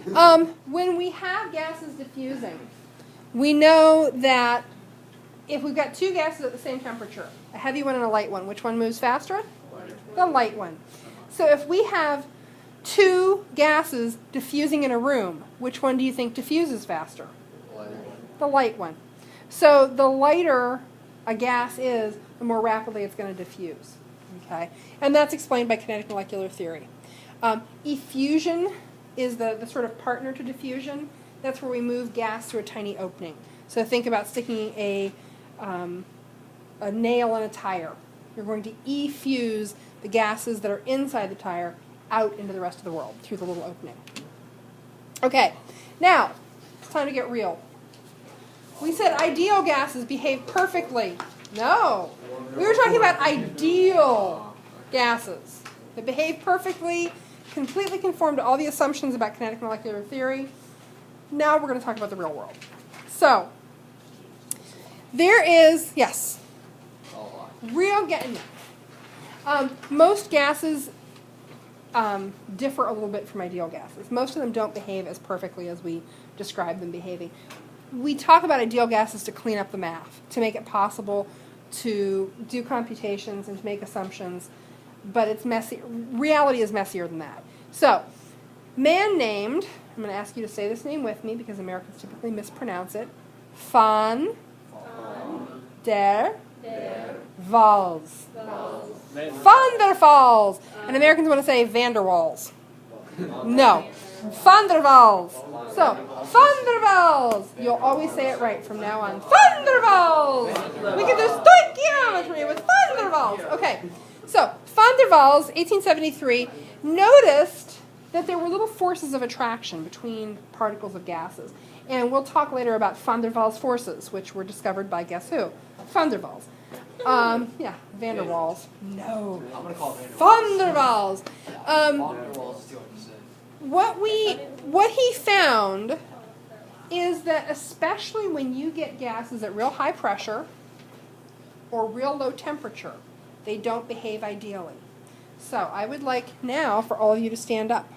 When we have gases diffusing, we know that if we've got two gases at the same temperature, a heavy one and a light one, which one moves faster? The light one. So if we have two gases diffusing in a room, which one do you think diffuses faster? The light one. So the lighter a gas is, the more rapidly it's going to diffuse. Okay? And that's explained by kinetic molecular theory. Effusion is the sort of partner to diffusion. That's where we move gas through a tiny opening. So think about sticking a nail in a tire. You're going to effuse the gases that are inside the tire out into the rest of the world through the little opening. Okay, now it's time to get real. We said ideal gases behave perfectly. No, we were talking about ideal gases that behave perfectly, completely conform to all the assumptions about kinetic molecular theory. Now we're going to talk about the real world. So, there is, yes, most gases differ a little bit from ideal gases. Most of them don't behave as perfectly as we describe them behaving. We talk about ideal gases to clean up the math, to make it possible to do computations and to make assumptions, but it's messy. Reality is messier than that. So, man named, I'm going to ask you to say this name with me because Americans typically mispronounce it, Van der Waals. Van der Waals. And Americans want to say Van der Waals. No. Van der Waals. So, Van der Waals. You'll always say it right from now on. Van der Waals. We can do stoichiometry with Van der Waals. Okay. So, Van der Waals, 1873, noticed that there were little forces of attraction between particles of gases. And we'll talk later about Van der Waals forces, which were discovered by guess who? Van der Waals. Yeah, Van der Waals. No. I'm going to call it Van der Waals. Van der Waals is too hard to say. What he found is that especially when you get gases at real high pressure or real low temperature, they don't behave ideally. So I would like now for all of you to stand up.